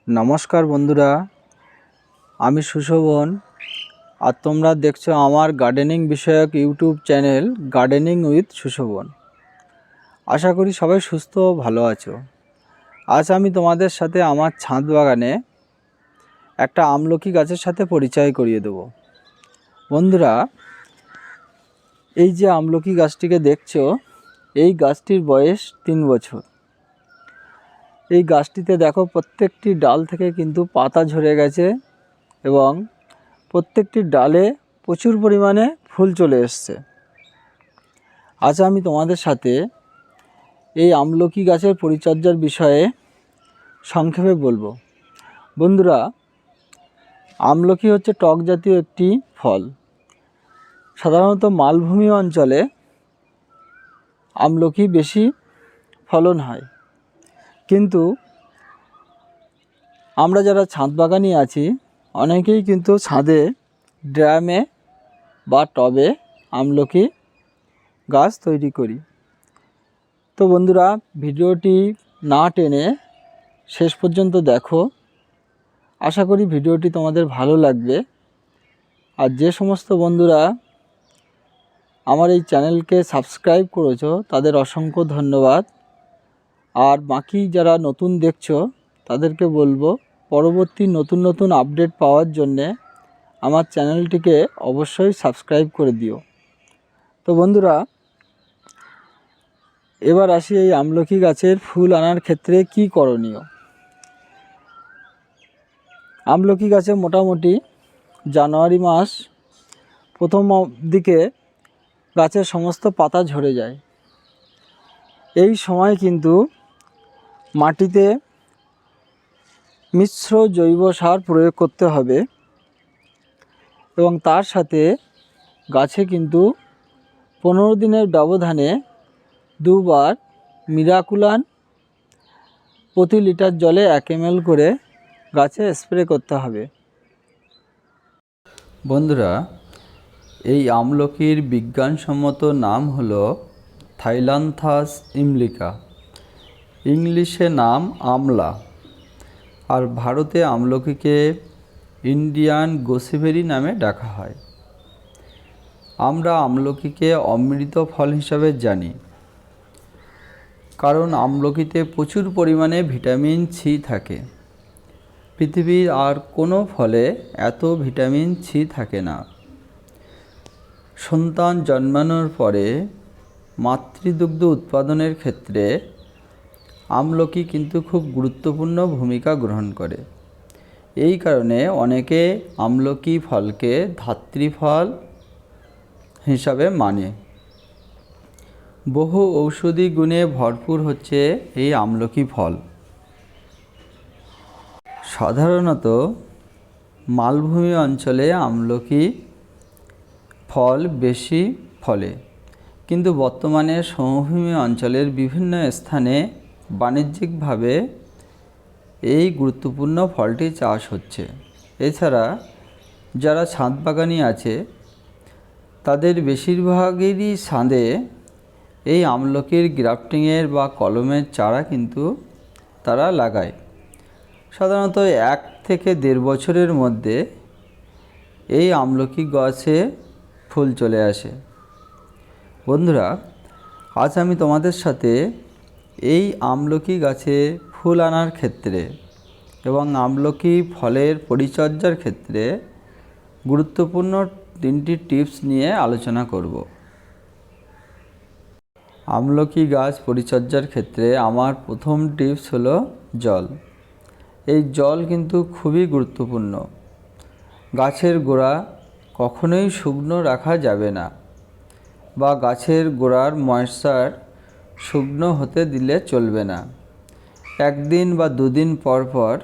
নমস্কার বন্ধুরা, আমি সুশোভন আর তোমরা দেখছো আমার গার্ডেনিং বিষয়ক YouTube channel gardening with Sushobhan. আশা করি সবাই সুস্থ ও ভালো আছো। আজ আমি তোমাদের সাথে আমার ছাদ বাগানে একটা আমলকি গাছের সাথে পরিচয় করিয়ে দেব। বন্ধুরা, এই যে আমলকি গাছটিকে দেখছো, এই গাছটির বয়স 3 বছর। এই গাছটিতে দেখো প্রত্যেকটি ডাল থেকে কিন্তু পাতা ঝরে গেছে এবং প্রত্যেকটি ডালে প্রচুর পরিমাণে ফুল চলে এসছে। আজ আমি তোমাদের সাথে এই আমলকি গাছের পরিচর্যার বিষয়ে সংক্ষেপে বলবো। বন্ধুরা, আমলকি হচ্ছে টক জাতীয় একটি ফল। সাধারণত মালভূমি অঞ্চলে আমলকি বেশি ফলন হয়, কিন্তু আমরা যারা ছাদ বাগানি আছি অনেকেই কিন্তু ছাদে ড্রামে বা টবে আমলকি গাছ তৈরি করি। তো বন্ধুরা, ভিডিওটি না টেনে শেষ পর্যন্ত দেখো। আশা করি ভিডিওটি তোমাদের ভালো লাগবে। আর যে সমস্ত বন্ধুরা আমার এই চ্যানেলকে সাবস্ক্রাইব করেছো তাদের অসংখ্য ধন্যবাদ। আর বাকি যারা নতুন দেখছো তাদেরকে বলবো, পরবর্তী নতুন নতুন আপডেট পাওয়ার জন্যে আমার চ্যানেলটিকে অবশ্যই সাবস্ক্রাইব করে দিও। তো বন্ধুরা, এবার আসি এই আমলকি গাছের ফুল আনার ক্ষেত্রে কি করণীয়। আমলকি গাছে মোটামুটি জানুয়ারি মাস প্রথম দিকে গাছের সমস্ত পাতা ঝরে যায়। এই সময় কিন্তু মাটিতে মিশ্র জৈব সার প্রয়োগ করতে হবে এবং তার সাথে গাছে কিন্তু 15 দিনের ব্যবধানে দুবার মিরাকুলান প্রতি লিটার জলে 1 ml করে গাছে স্প্রে করতে হবে। বন্ধুরা, এই আমলকির বিজ্ঞানসম্মত নাম হলো থাইলান্থাস ইমলিকা, ইংলিশে নাম আমলা, আর ভারতে আমলকিকে ইন্ডিয়ান গোসিবেরি নামে ডাকা হয়। আমরা আমলকিকে অমৃত ফল হিসাবে জানি, কারণ আমলকিতে প্রচুর পরিমাণে ভিটামিন সি থাকে। পৃথিবীর আর কোনো ফলে এত ভিটামিন সি থাকে না। সন্তান জন্মানোর পরে মাতৃদুগ্ধ উৎপাদনের ক্ষেত্রে আমলকি কিন্তু খুব গুরুত্বপূর্ণ ভূমিকা গ্রহণ করে। এই কারণে অনেকে আমলকি ফলকে ধাত্রী ফল হিসাবে মানে। বহু ঔষধি গুণে ভরপুর হচ্ছে এই আমলকি ফল। সাধারণত মালভূমি অঞ্চলে আমলকি ফল বেশি ফলে, কিন্তু বর্তমানে সমভূমি অঞ্চলের বিভিন্ন স্থানে বাণিজ্যিকভাবে এই গুরুত্বপূর্ণ ফলটি চাষ হচ্ছে। এছাড়া যারা ছাদ বাগানি আছে তাদের বেশিরভাগেরই ছাদে এই আমলকির গ্রাফটিংয়ের বা কলমের চারা কিন্তু তারা লাগায়। সাধারণত 1 থেকে 1.5 বছরের মধ্যে এই আমলকি গাছে ফুল চলে আসে। বন্ধুরা, আজ আমি তোমাদের সাথে এই আমলকি গাছে ফুল আনার ক্ষেত্রে এবং আমলকি ফলের পরিচর্যার ক্ষেত্রে গুরুত্বপূর্ণ 3টি টিপস নিয়ে আলোচনা করব। আমলকি গাছ পরিচর্যার ক্ষেত্রে আমার প্রথম টিপস হলো জল। এই জল কিন্তু খুবই গুরুত্বপূর্ণ। গাছের গোড়া কখনোই শুকনো রাখা যাবে না, বা গাছের গোড়ার ময়েশ্চার শুকনো হতে দিলে চলবে না। 1 দিন বা 2 দিন পর পর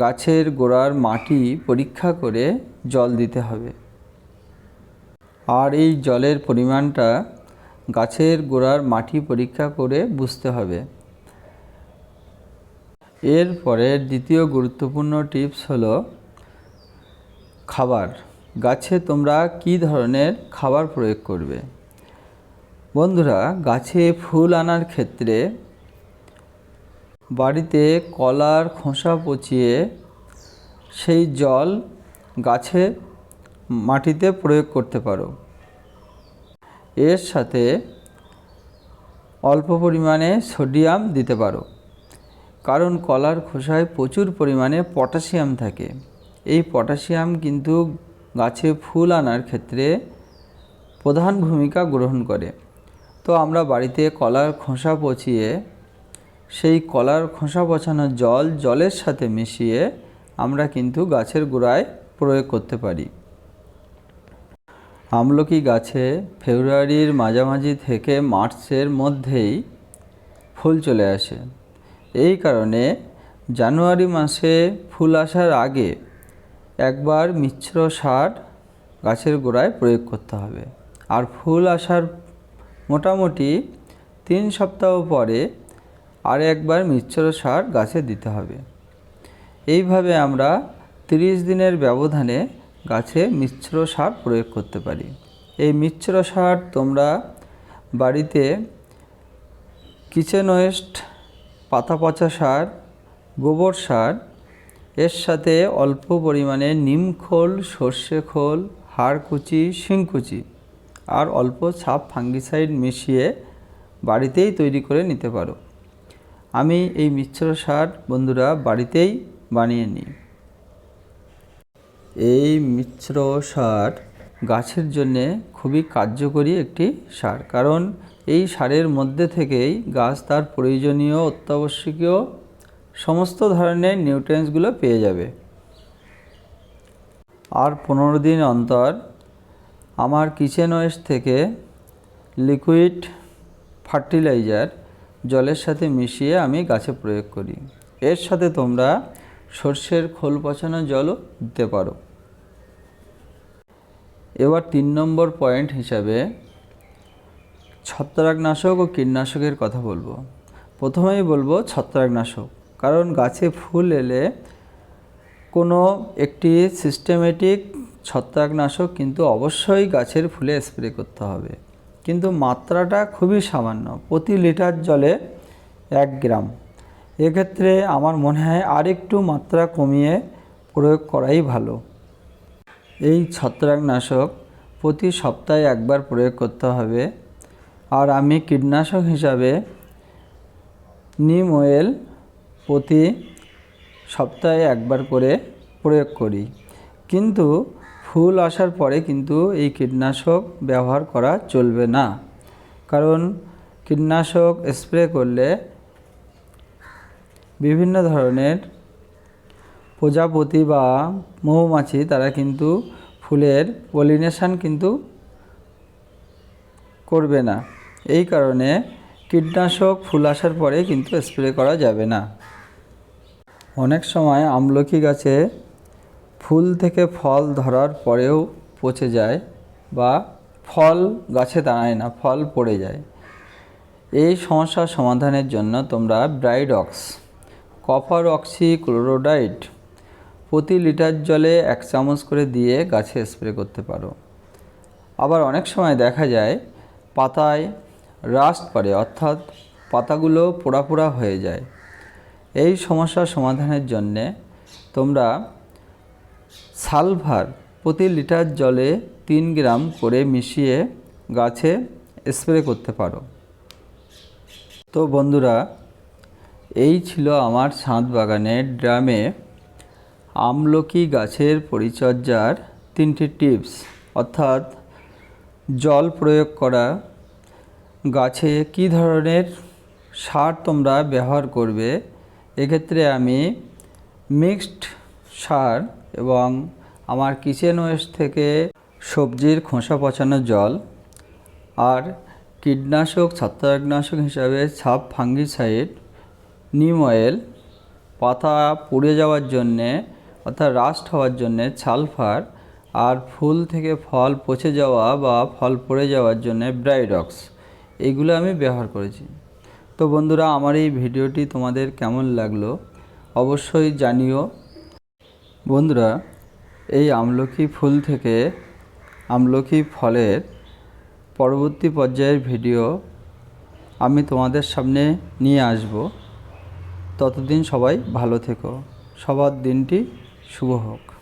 গাছের গোড়ার মাটি পরীক্ষা করে জল দিতে হবে। আর এই জলের পরিমাণটা গাছের গোড়ার মাটি পরীক্ষা করে বুঝতে হবে। এরপরে দ্বিতীয় গুরুত্বপূর্ণ টিপস হলো খাবার। গাছে তোমরা কী ধরনের খাবার প্রয়োগ করবে। বন্ধুরা, গাছে ফুল আনার ক্ষেত্রে বাড়িতে কলার খোসা পচিয়ে সেই জল গাছে মাটিতে প্রয়োগ করতে পারো। এর সাথে অল্প পরিমাণে সোডিয়াম দিতে পারো, কারণ কলার খোসায় প্রচুর পরিমাণে পটাশিয়াম থাকে। এই পটাশিয়াম কিন্তু গাছে ফুল আনার ক্ষেত্রে প্রধান ভূমিকা গ্রহণ করে। তো আমরা বাড়িতে কলার খোসা পচিয়ে সেই কলার খোসা পচানো জলের সাথে মিশিয়ে আমরা কিন্তু গাছের গোড়ায় প্রয়োগ করতে পারি। আমলকি গাছে ফেব্রুয়ারির মাঝামাঝি থেকে মার্চের মধ্যেই ফুল চলে আসে। এই কারণে জানুয়ারি মাসে ফুল আসার আগে একবার মিশ্র সার গাছের গোড়ায় প্রয়োগ করতে হবে। আর ফুল আসার মোটামুটি 3 সপ্তাহ পরে আর একবার মিশ্র সার গাছে দিতে হবে। এইভাবে আমরা 30 দিনের ব্যবধানে গাছে মিশ্র সার প্রয়োগ করতে পারি। এই মিশ্র সার তোমরা বাড়িতে কিচেন ওয়েস্ট, পাতা পচা সার, গোবর সার, এর সাথে অল্প পরিমাণে নিম খোল, সর্ষে খোল, হাড়কুচি, শিংকুচি আর অল্প ছাপ ফাঙ্গিসাইড মিশিয়ে বাড়িতেই তৈরি করে নিতে পারো। আমি এই মিশ্র সার বন্ধুরা বাড়িতেই বানিয়ে নিই। এই মিশ্র সার গাছের জন্যে খুবই কার্যকরী একটি সার, কারণ এই সারের মধ্যে থেকেই গাছ তার প্রয়োজনীয় অত্যাবশ্যকীয় সমস্ত ধরনের নিউট্রিয়েন্টসগুলো পেয়ে যাবে। আর 15 দিন অন্তর আমার কিচেন ওয়েস্ট থেকে লিকুইড ফার্টিলাইজার জলের সাথে মিশিয়ে আমি গাছে প্রয়োগ করি। এর সাথে তোমরা সর্ষের খোল পচানো জলও দিতে পারো। এবার 3 নম্বর পয়েন্ট হিসাবে ছত্রাকনাশক ও কীটনাশকের কথা বলবো। প্রথমেই বলবো ছত্রাকনাশক, কারণ গাছে ফুল এলে কোনো একটি সিস্টেমেটিক ছত্রাকনাশক কিন্তু অবশ্যই গাছের ফুলে স্প্রে করতে হবে, কিন্তু মাত্রাটা খুবই সামান্য, প্রতি লিটার জলে 1 গ্রাম। এক্ষেত্রে আমার মনে হয় আরেকটু মাত্রা কমিয়ে প্রয়োগ করাই ভালো। এই ছত্রাকনাশক প্রতি সপ্তাহে একবার প্রয়োগ করতে হবে। আর আমি কীটনাশক হিসাবে নিম অয়েল প্রতি সপ্তাহে একবার করে প্রয়োগ করি, কিন্তু ফুল আসার পরে কিন্তু এই কীটনাশক ব্যবহার করা চলবে না, কারণ কীটনাশক স্প্রে করলে বিভিন্ন ধরনের প্রজাপতি বা মৌমাছি তারা কিন্তু ফুলের পলিনেশন কিন্তু করবে না। এই কারণে কীটনাশক ফুল আসার পরে কিন্তু স্প্রে করা যাবে না। অনেক সময় আমলকি গাছে ফুল থেকে ফল ধরার পরেও পচে যায় বা ফল গাছে দাঁড়ায় না, ফল পড়ে যায়। এই সমস্যার সমাধানের জন্য তোমরা ব্রাইডক্স কপার অক্সি ক্লোরোডাইড প্রতি লিটার জলে 1 চামচ করে দিয়ে গাছে স্প্রে করতে পারো। আবার অনেক সময় দেখা যায় পাতায় রাস্ট পড়ে, অর্থাৎ পাতাগুলো পোড়া পোড়া হয়ে যায়। এই সমস্যার সমাধানের জন্যে তোমরা সালফার প্রতি লিটার জলে 3 গ্রাম করে মিশিয়ে গাছে স্প্রে করতে পারো। তো বন্ধুরা, এই ছিল আমার ছাদ বাগানের ড্রামে আমলকি গাছের পরিচর্যার 3টি টিপস, অর্থাৎ জল প্রয়োগ করা, গাছে কী ধরনের সার তোমরা ব্যবহার করবে। এক্ষেত্রে আমি মিক্সড সার এবং আমার কিচেন ওয়েস্ট থেকে সবজির খোসা পচানো জল, আর কীটনাশক ছত্রাকনাশক হিসাবে ছাপ ফাঙ্গিসাইড, নিম অয়েল, পাতা পুড়ে যাওয়ার জন্যে অর্থাৎ রাস্ট হওয়ার জন্যে সালফার, আর ফুল থেকে ফল পচে যাওয়া বা ফল পড়ে যাওয়ার জন্যে ব্রাইডক্স, এইগুলো আমি ব্যবহার করেছি। তো বন্ধুরা, আমার এই ভিডিওটি তোমাদের কেমন লাগলো অবশ্যই জানিও। বন্ধুরা, এই আমলকি ফুল থেকে আমলকি ফলের পরবর্তী পর্যায়ের ভিডিও আমি তোমাদের সামনে নিয়ে আসব। ততদিন সবাই ভালো থেকো। সবার দিনটি শুভ হোক।